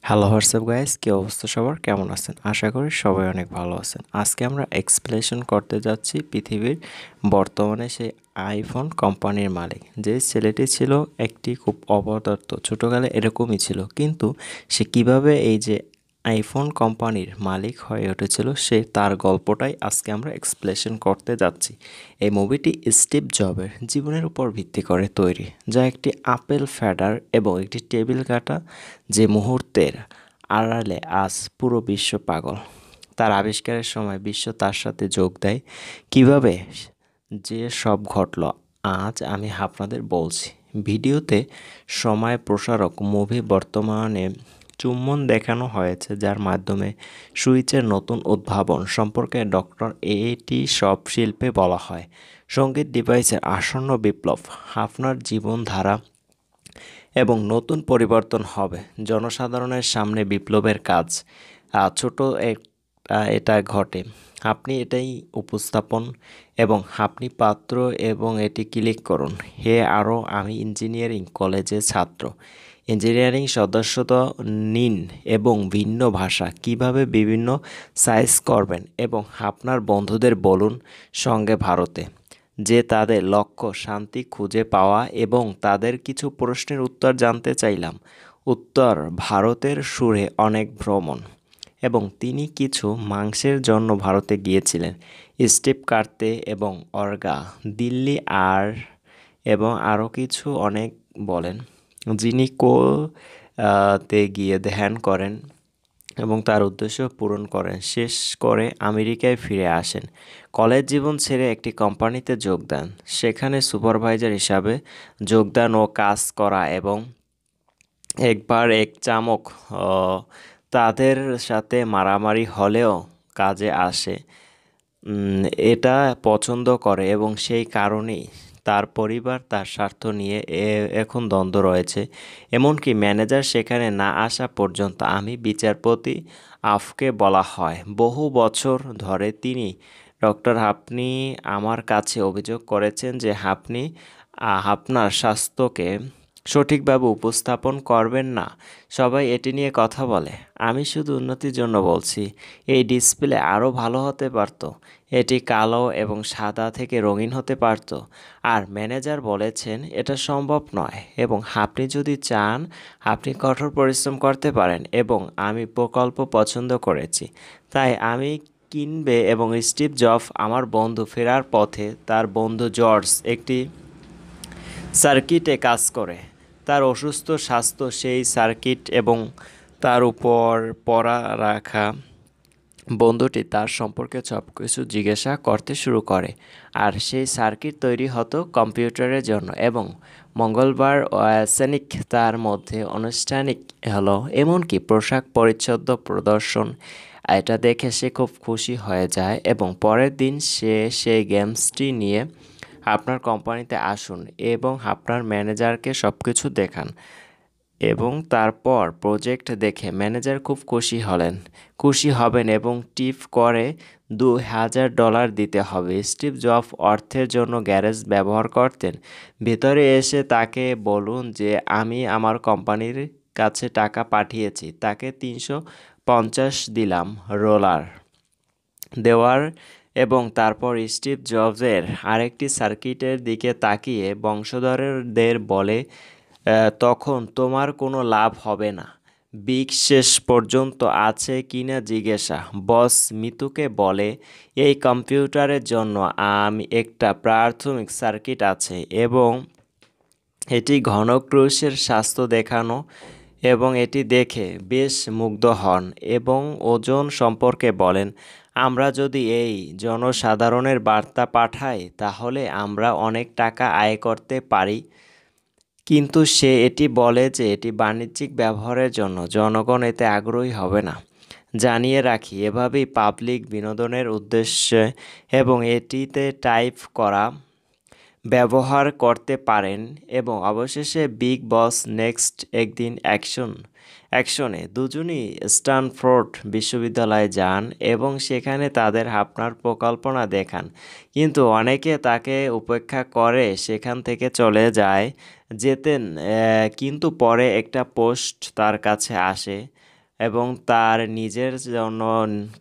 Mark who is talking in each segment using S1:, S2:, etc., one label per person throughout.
S1: Hello WhatsApp guys, কি অবস্থা সবার? কেমন আছেন? আশা করি সবাই অনেক ভালো আছেন। আজকে আমরা এক্সপ্লেনেশন করতে যাচ্ছি পৃথিবীর বর্তমানে সেই আইফোন কোম্পানির মালিক। যে ছেলেটি ছিল একটি খুব অপদার্থ, ছোটোকালে এরকমই ছিল, কিন্তু সে কিভাবে এই যে আইফোন কোম্পানির মালিক হয়ে উঠেছিল তার গল্পটাই আজকে আমরা এক্সপ্লেনেশন করতে যাচ্ছি। এই মুভিটি স্টিভ জবের জীবনের উপর ভিত্তি করে তৈরি, যা একটি আপেল ফেডার এবং একটি টেবিল কাটা যে মুহূর্তের আড়ালে আজ পুরো বিশ্ব পাগল। তার আবিষ্কারের সময় বিশ্ব তার সাথে যোগ দেয়। কিভাবে যে সব ঘটল আজ আমি আপনাদের বলছি। ভিডিওতে সময় প্রসারক মুভি বর্তমানে চুম্বন দেখানো হয়েছে, যার মাধ্যমে সুইচের নতুন উদ্ভাবন সম্পর্কে ডক্টর এটি সব শিল্পে বলা হয়। সঙ্গীত ডিভাইসের আসন্ন বিপ্লব, আপনার জীবনধারা এবং নতুন পরিবর্তন হবে। জনসাধারণের সামনে বিপ্লবের কাজ ছোট এটা ঘটে। আপনি এটাই উপস্থাপন এবং আপনি পাত্র এবং এটি ক্লিক করুন। আমি ইঞ্জিনিয়ারিং কলেজের ছাত্র। ইঞ্জিনিয়ারিং সদস্যতা নিন এবং ভিন্ন ভাষা কিভাবে বিভিন্ন সাইজ করবেন এবং আপনার বন্ধুদের বলুন সঙ্গে ভারতে যে তাদের লক্ষ্য শান্তি খুঁজে পাওয়া এবং তাদের কিছু প্রশ্নের উত্তর জানতে চাইলাম। উত্তর ভারতের সুরে অনেক ভ্রমণ এবং তিনি কিছু মাংসের জন্য ভারতে গিয়েছিলেন। স্টেপ কাটতে এবং অর্গা দিল্লি এবং আরও কিছু অনেক বলেন, যিনি তে গিয়ে ধ্যান করেন এবং তার উদ্দেশ্য পূরণ করেন, শেষ করে আমেরিকায় ফিরে আসেন। কলেজ জীবন ছেড়ে একটি কোম্পানিতে যোগ দেন, সেখানে সুপারভাইজার হিসাবে যোগদান ও কাজ করা এবং একবার এক চামক তাদের সাথে মারামারি হলেও কাজে আসে। এটা পছন্দ করে এবং সেই কারণেই তার পরিবার তার স্বার্থ নিয়ে এখন দ্বন্দ্ব রয়েছে। এমনকি ম্যানেজার সেখানে না আসা পর্যন্ত আমি বিচারপতি আফকে বলা হয়। বহু বছর ধরে তিনি আপনি আমার কাছে অভিযোগ করেছেন যে আপনি আপনার স্বাস্থ্যকে সঠিকভাবে উপস্থাপন করবেন না। সবাই এটি নিয়ে কথা বলে। আমি শুধু উন্নতির জন্য বলছি, এই ডিসপ্লে আরও ভালো হতে পারত। এটি কালো এবং সাদা থেকে রঙিন হতে পারত। আর ম্যানেজার বলেছেন এটা সম্ভব নয় এবং আপনি যদি চান আপনি কঠোর পরিশ্রম করতে পারেন এবং আমি প্রকল্প পছন্দ করেছি, তাই আমি কিনবে। এবং স্টিভ জব আমার বন্ধু ফেরার পথে তার বন্ধু জর্জ একটি সার্কিটে কাজ করে। তার অসুস্থ স্বাস্থ্য সেই সার্কিট এবং তার উপর পড়া রাখা বন্ধুটি তার সম্পর্কে সব কিছু জিজ্ঞাসা করতে শুরু করে। আর সেই সার্কিট তৈরি হতো কম্পিউটারের জন্য এবং মঙ্গলবার সৈনিক তার মধ্যে আনুষ্ঠানিক হলো, এমনকি পোশাক পরিচ্ছদ প্রদর্শন। এটা দেখে সে খুব খুশি হয়ে যায় এবং পরের দিন সে সেই গেমসটি নিয়ে আপনার কোম্পানিতে আসুন এবং আপনার ম্যানেজারকে সব কিছু দেখান। এবং তারপর প্রজেক্ট দেখে ম্যানেজার খুব খুশি হবেন এবং টিপ করে $2000 দিতে হবে। স্টিভ জব অর্থের জন্য গ্যারেজ ব্যবহার করতেন। ভেতরে এসে তাকে বলুন যে আমি আমার কোম্পানির কাছে টাকা পাঠিয়েছি। তাকে 350 দিলাম রোলার দেওয়ার এবং তারপর স্টিভ জবসের আরেকটি সার্কিটের দিকে তাকিয়ে বংশধরদের বলে, তখন তোমার কোনো লাভ হবে না। বিগ শেষ পর্যন্ত আছে কিনা জিজ্ঞাসা। বস মিতুকে বলে, এই কম্পিউটারের জন্য আমি একটা প্রাথমিক সার্কিট আছে এবং এটি ঘনক্রুশের স্বাস্থ্য দেখানো এবং এটি দেখে বেশ মুগ্ধ হন এবং ওজন সম্পর্কে বলেন, আমরা যদি এই জনসাধারণের বার্তা পাঠাই তাহলে আমরা অনেক টাকা আয় করতে পারি। কিন্তু সে এটি বলে যে এটি বাণিজ্যিক ব্যবহারের জন্য, জনগণ এতে আগ্রহী হবে না। জানিয়ে রাখি, এভাবেই পাবলিক বিনোদনের উদ্দেশ্যে এবং এটিতে টাইপ করা ব্যবহার করতে পারেন। এবং অবশেষে বিগ বস নেক্সট একদিন অ্যাকশনে দুজনই স্ট্যানফোর্ড বিশ্ববিদ্যালয়ে যান এবং সেখানে তাদের আপনার পরিকল্পনা দেখান। কিন্তু অনেকে তাকে উপেক্ষা করে সেখান থেকে চলে যেতেন। কিন্তু পরে একটা পোস্ট তার কাছে আসে এবং তার নিজের জন্য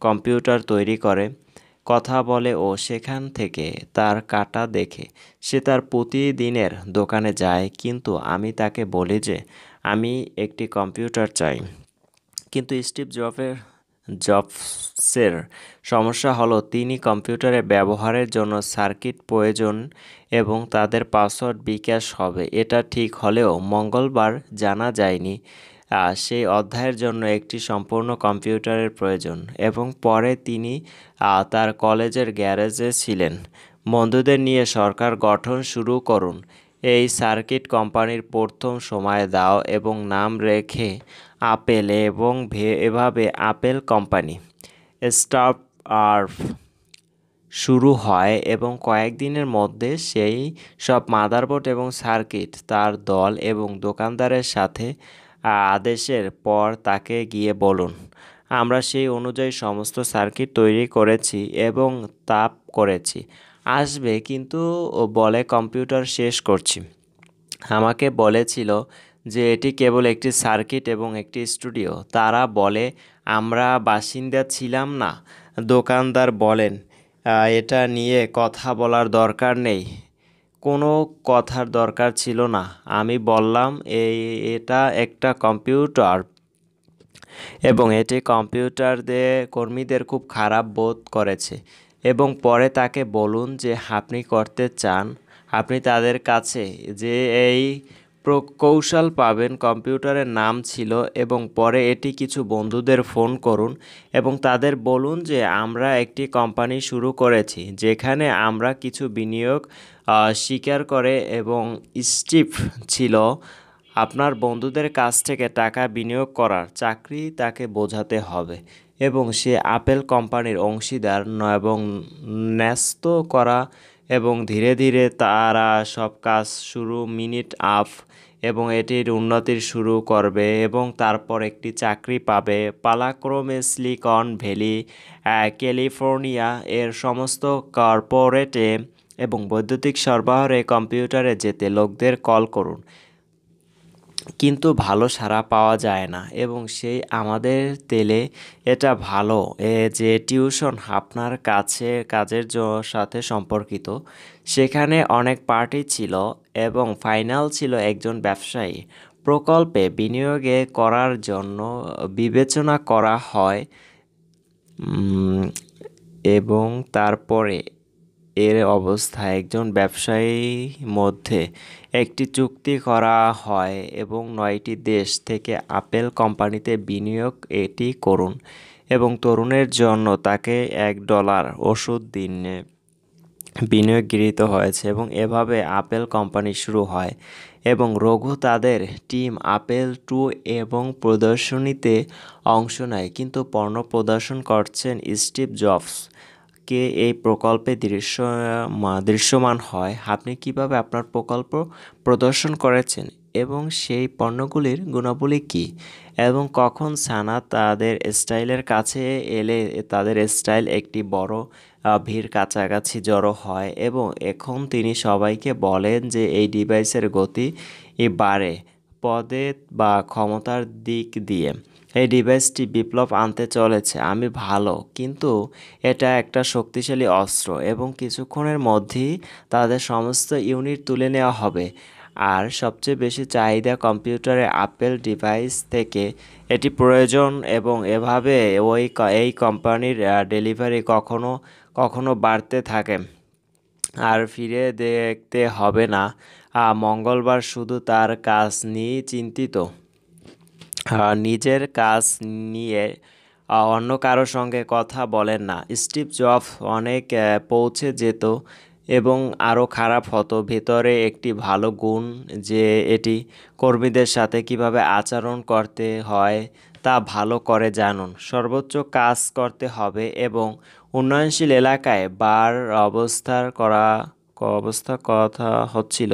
S1: কম্পিউটার তৈরি করে, কথা বলে ও সেখান থেকে তার কাটা দেখে সে তার প্রতিদিনের দোকানে যায়। কিন্তু আমি তাকে বলি যে আমি একটি কম্পিউটার চাই। কিন্তু জবসের সমস্যা হলো তিনি কম্পিউটারের ব্যবহারের জন্য সার্কিট প্রয়োজন এবং তাদের পাসওয়ার্ড বিকাশ হবে। এটা ঠিক হলেও মঙ্গলবার জানা যায়নি সেই অধ্যায়ের জন্য একটি সম্পূর্ণ কম্পিউটারের প্রয়োজন। এবং পরে তিনি তার কলেজের গ্যারেজে ছিলেন। বন্ধুদের নিয়ে সরকার গঠন শুরু করুন। এই সার্কিট কোম্পানির প্রথম সময় দাও এবং নাম রেখে আপেল এবং এভাবে আপেল কোম্পানি স্টার্ট আপ শুরু হয় এবং কয়েকদিনের মধ্যে সেই সব মাদারবোর্ড এবং সার্কিট তার দল এবং দোকানদারের সাথে আদেশের পর তাকে গিয়ে বলুন, আমরা সেই অনুযায়ী সমস্ত সার্কিট তৈরি করেছি এবং তাপ করেছি, আসবে কিন্তু বলে কম্পিউটার শেষ করছি। আমাকে বলেছিল যে এটি কেবল একটি সার্কিট এবং একটি স্টুডিও। তারা বলে আমরা বাসিন্দা ছিলাম না। দোকানদার বলেন এটা নিয়ে কথা বলার দরকার নেই। কোনো কথার দরকার ছিল না। আমি বললাম এটা একটা কম্পিউটার এবং এটি কম্পিউটার দিয়ে কর্মীদের খুব খারাপ বোধ করেছে। এবং পরে তাকে বলুন যে আপনি করতে চান, আপনি তাদের কাছে যে এই প্রকৌশল পাবেন। কম্পিউটারের নাম ছিল এবং পরে এটি কিছু বন্ধুদের ফোন করুন এবং তাদের বলুন যে আমরা একটি কোম্পানি শুরু করেছি যেখানে আমরা কিছু বিনিয়োগ স্বীকার করে এবং স্টিভ ছিল আপনার বন্ধুদের কাছ থেকে টাকা বিনিয়োগ করার চাকরি তাকে বোঝাতে হবে এবং সে আপেল কোম্পানির অংশীদার এবং ন্যস্ত করা এবং ধীরে ধীরে তারা সব কাজ শুরু মিনিট আপ এবং এটির উন্নতির শুরু করবে এবং তারপর একটি চাকরি পাবে পালাক্রমে সিলিকন ভ্যালি, ক্যালিফোর্নিয়া এর সমস্ত কর্পোরেটে এবং বৈদ্যুতিক সরবরাহে কম্পিউটারে যেতে লোকদের কল করুন। কিন্তু ভালো সাড়া পাওয়া যায় না এবং সেই আমাদের তেলে এটা ভালো যে টিউশন আপনার কাছে কাজের সাথে সম্পর্কিত। সেখানে অনেক পার্টি ছিল এবং ফাইনাল ছিল একজন ব্যবসায়ী প্রকল্পে বিনিয়োগে করার জন্য বিবেচনা করা হয় এবং তারপরে এর অবস্থায় একজন ব্যবসায়ী মধ্যে একটি চুক্তি করা হয় এবং 9টি দেশ থেকে আপেল কোম্পানিতে বিনিয়োগ এটি করুন এবং তরুণের জন্য তাকে $1 ওষুধ দিন বিনিয়োগ গৃহীত হয়েছে এবং এভাবে আপেল কোম্পানি শুরু হয় এবং রঘু তাদের টিম আপেল 2 এবং প্রদর্শনীতে অংশ নেয়। কিন্তু পণ্য প্রদর্শন করছেন স্টিভ জবস কে এই প্রকল্পে দৃশ্যমান হয়। আপনি কিভাবে আপনার প্রকল্প প্রদর্শন করেছেন এবং সেই পণ্যগুলির গুণাবলী কী এবং কখন সানা তাদের স্টাইলের কাছে এলে তাদের স্টাইল একটি বড় ভিড় কাছাকাছি জড়ো হয় এবং এখন তিনি সবাইকে বলেন যে এই ডিভাইসের গতি বাড়ে পদে বা ক্ষমতার দিক দিয়ে। এই ডিভাইসটি বিপ্লব আনতে চলেছে। আমি ভালো, কিন্তু এটা একটা শক্তিশালী অস্ত্র এবং কিছুক্ষণের মধ্যেই তাদের সমস্ত ইউনিট তুলে নেওয়া হবে। আর সবচেয়ে বেশি চাহিদা কম্পিউটারে আপেল ডিভাইস থেকে এটি প্রয়োজন এবং এভাবে এই কোম্পানির ডেলিভারি কখনো কখনো বাড়তে থাকে। আর ফিরে দেখতে হবে না। মঙ্গলবার শুধু তার কাজ নিয়ে চিন্তিত, নিজের কাজ নিয়ে অন্য কারো সঙ্গে কথা বলেন না। স্টিভ জবস অনেক পৌঁছে যেত এবং আরও খারাপ হতো। ভেতরে একটি ভালো গুণ যে এটি কর্মীদের সাথে কিভাবে আচরণ করতে হয় তা ভালো করে জানুন। সর্বোচ্চ কাজ করতে হবে এবং উন্নয়নশীল এলাকায় অবস্থা কথা হচ্ছিল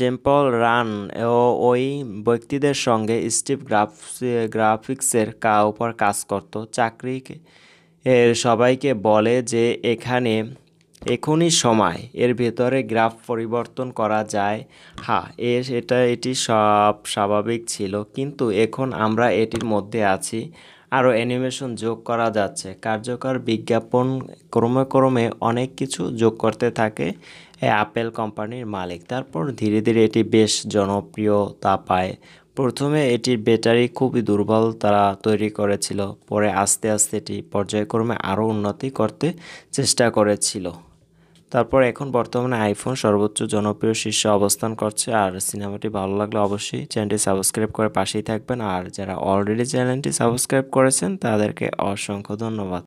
S1: টেম্পল রান ও ওই ব্যক্তিদের সঙ্গে স্টিভ গ্রাফিক্সের উপর কাজ করত। চাকরি এর সবাইকে বলে যে এখানে এখনই সময় এর ভেতরে গ্রাফ পরিবর্তন করা যায়। হ্যাঁ, এটি সব স্বাভাবিক ছিল, কিন্তু এখন আমরা এটির মধ্যে আছি। আরও অ্যানিমেশন যোগ করা যাচ্ছে, কার্যকর বিজ্ঞাপন, ক্রমে ক্রমে অনেক কিছু যোগ করতে থাকে অ্যাপেল কোম্পানির মালিক। তারপর ধীরে ধীরে এটি বেশ জনপ্রিয়তা পায়। প্রথমে এটির ব্যাটারি খুবই দুর্বল তারা তৈরি করেছিল, পরে আস্তে আস্তে এটি পর্যায়ক্রমে আরও উন্নতি করতে চেষ্টা করেছিল। তারপর এখন বর্তমানে আইফোন সর্বোচ্চ জনপ্রিয় শীর্ষে অবস্থান করছে। আর সিনেমাটি ভালো লাগলে অবশ্যই চ্যানেলটি সাবস্ক্রাইব করে পাশেই থাকবেন। আর যারা অলরেডি চ্যানেলটি সাবস্ক্রাইব করেছেন তাদেরকে অসংখ্য ধন্যবাদ।